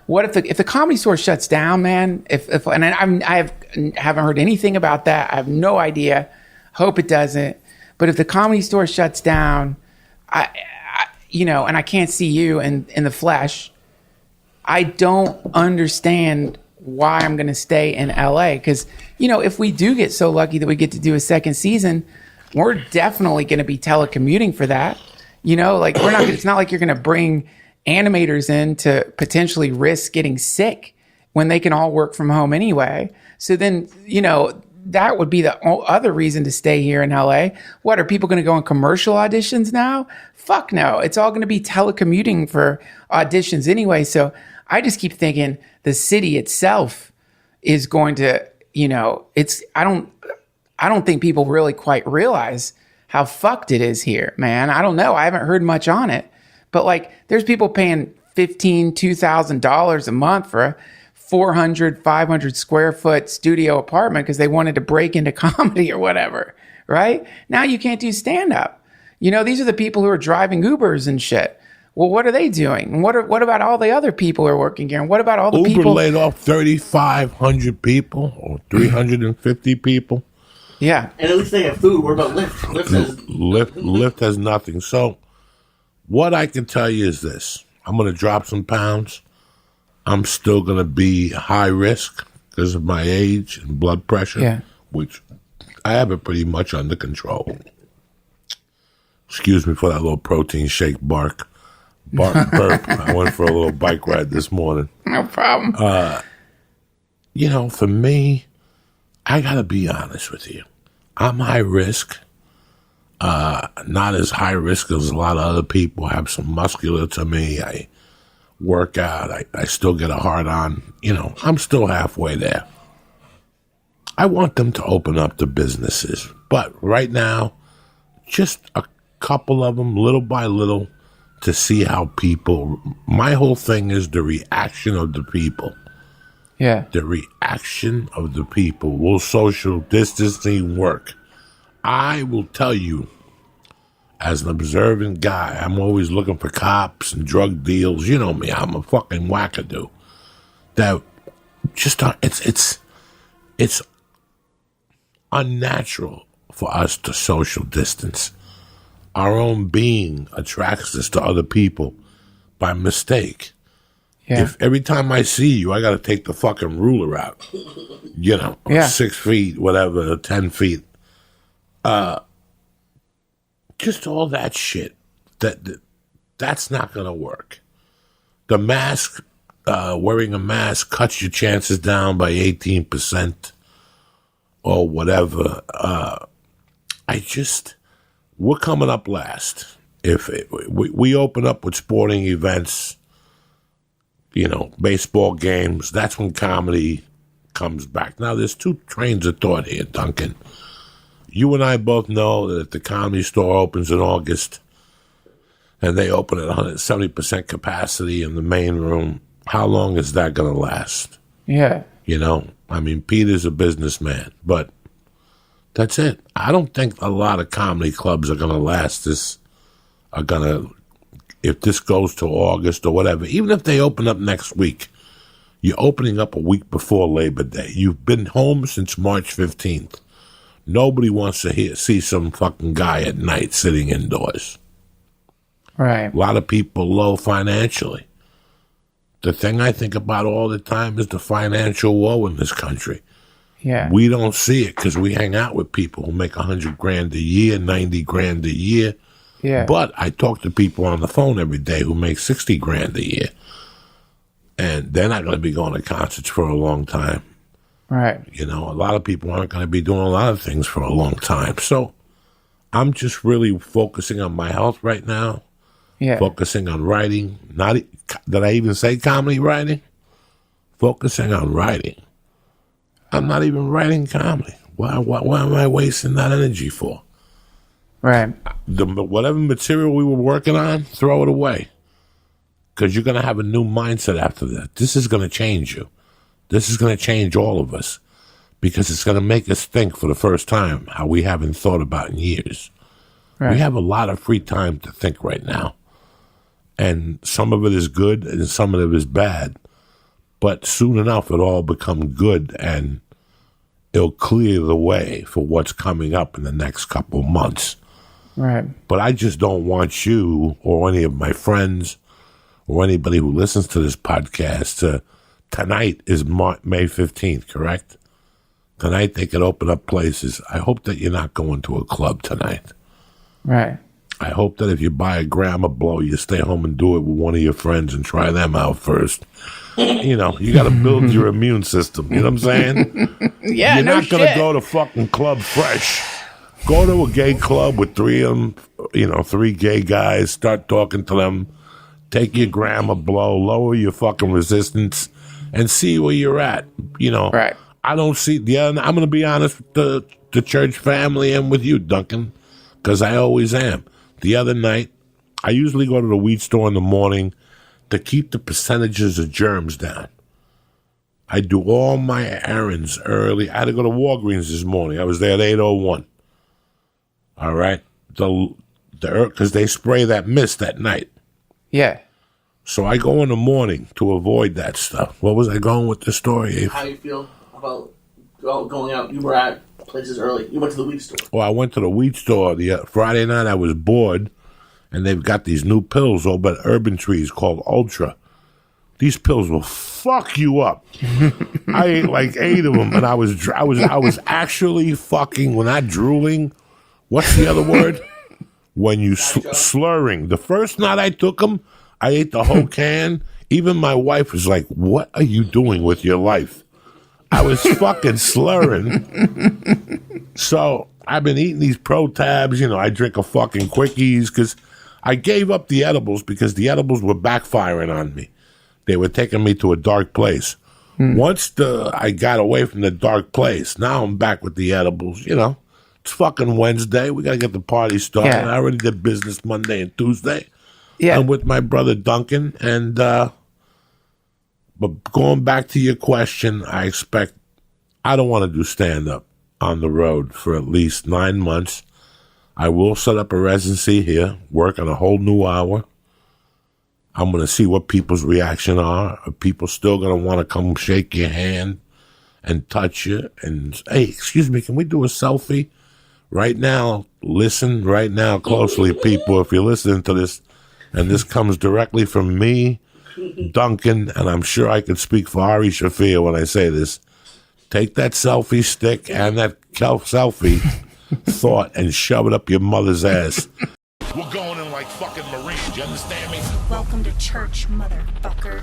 what if the Comedy Store shuts down, man? If and haven't heard anything about that. I have no idea. Hope it doesn't. But if the Comedy Store shuts down, I and I can't see you in the flesh, I don't understand why I'm going to stay in LA. Because, if we do get so lucky that we get to do a second season, we're definitely going to be telecommuting for that. It's not like you're going to bring animators in to potentially risk getting sick when they can all work from home anyway. So then, that would be the other reason to stay here in LA. What, are people going to go on commercial auditions now? Fuck no. It's all going to be telecommuting for auditions anyway. So I just keep thinking the city itself is going to, I don't think people really quite realize how fucked it is here, man. I don't know. I haven't heard much on it, but there's people paying $1,500, $2,000 a month for a 400, 500 square foot studio apartment because they wanted to break into comedy or whatever, right? Now you can't do stand up. These are the people who are driving Ubers and shit. Well, what are they doing? And what about all the other people who are working here? And what about all the people? Uber laid off 3,500 people or 350 people. Yeah. And at least they have food. What about Lyft? Lyft has nothing. So what I can tell you is this. I'm going to drop some pounds. I'm still going to be high risk because of my age and blood pressure, which I have it pretty much under control. Excuse me for that little protein shake burp. I went for a little bike ride this morning. No problem. For me, I got to be honest with you. I'm high risk. Not as high risk as a lot of other people. I have some muscular to me. I work out. I still get a hard on. I'm still halfway there. I want them to open up the businesses. But right now, just a couple of them, little by little, to see how people... My whole thing is the reaction of the people. Yeah. The reaction of the people. Will social distancing work? I will tell you, as an observant guy, I'm always looking for cops and drug deals. You know me, I'm a fucking wackadoo. That just it's unnatural for us to social distance. Our own being attracts us to other people by mistake. Yeah. If every time I see you, I got to take the fucking ruler out, 6 feet, whatever, 10 feet. Just all that shit. That's not going to work. The mask, wearing a mask cuts your chances down by 18% or whatever. We're coming up last. If we open up with sporting events, baseball games, that's when comedy comes back. Now, there's two trains of thought here, Duncan. You and I both know that if the Comedy Store opens in August and they open at 170% capacity in the main room, how long is that going to last? Yeah. Peter's a businessman, but that's it. I don't think a lot of comedy clubs are going to last if this goes to August or whatever. Even if they open up next week, you're opening up a week before Labor Day. You've been home since March 15th. Nobody wants to see some fucking guy at night sitting indoors. Right. A lot of people low financially. The thing I think about all the time is the financial woe in this country. Yeah. We don't see it because we hang out with people who make $100,000 a year, $90,000 a year. Yeah. But I talk to people on the phone every day who make $60,000 a year. And they're not going to be going to concerts for a long time. Right. A lot of people aren't going to be doing a lot of things for a long time. So I'm just really focusing on my health right now. Yeah. Focusing on writing. Did I even say comedy writing? Focusing on writing. I'm not even writing comedy. Why am I wasting that energy for? Right. Whatever material we were working on, throw it away. Because you're going to have a new mindset after that. This is going to change you. This is going to change all of us. Because it's going to make us think for the first time how we haven't thought about in years. Right. We have a lot of free time to think right now. And some of it is good and some of it is bad. But soon enough, it'll all become good, and it'll clear the way for what's coming up in the next couple of months. Right. But I just don't want you or any of my friends or anybody who listens to this podcast to... Tonight is May 15th, correct? Tonight they can open up places. I hope that you're not going to a club tonight. Right. I hope that if you buy a gram of blow, you stay home and do it with one of your friends and try them out first. You know, you got to build your immune system. You know what I'm saying? Yeah, you're no not going to shit. go to fucking Club Fresh. Go to a gay club with three of them, you know, three gay guys. Start talking to them. Take your gram of blow. Lower your fucking resistance. And see where you're at, you know. Right. I don't see I'm going to be honest with the church family and with you, Duncan, because I always am. The other night, I usually go to the weed store in the morning to keep the percentages of germs down. I do all my errands early. I had to go to Walgreens this morning. I was there at 8:01. All right, because they spray that mist at night. Yeah. So I go in the morning to avoid that stuff. What was I going with the story? How do you feel about going out? You were at places early. You went to the weed store. Well, I went to the weed store the Friday night. I was bored, and they've got these new pills over at Urban Trees called Ultra. These pills will fuck you up. I ate like 8 of them, and I was actually fucking, when not drooling. What's the other word? When you slurring. The first night I took them, I ate the whole can. Even my wife was like, "What are you doing with your life?" I was fucking slurring. So I've been eating these Pro Tabs. You know, I drink a fucking Quickies because I gave up the edibles because the edibles were backfiring on me. They were taking me to a dark place. Once I got away from the dark place, now I'm back with the edibles. You know, it's fucking Wednesday. We got to get the party started. Yeah. I already did business Monday and Tuesday. Yeah. I'm with my brother Duncan, and but going back to your question, I don't want to do stand-up on the road for at least 9 months. I will set up a residency here, work on a whole new hour. I'm going to see what people's reaction are. Are people still going to want to come shake your hand and touch you? And, hey, excuse me, can we do a selfie? Right now, listen right now closely, people, if you're listening to this. And this comes directly from me, Duncan, and I'm sure I could speak for Ari Shafir when I say this. Take that selfie stick and that selfie thought and shove it up your mother's ass. We're going in like fucking Marines, you understand me? Welcome to church, motherfucker.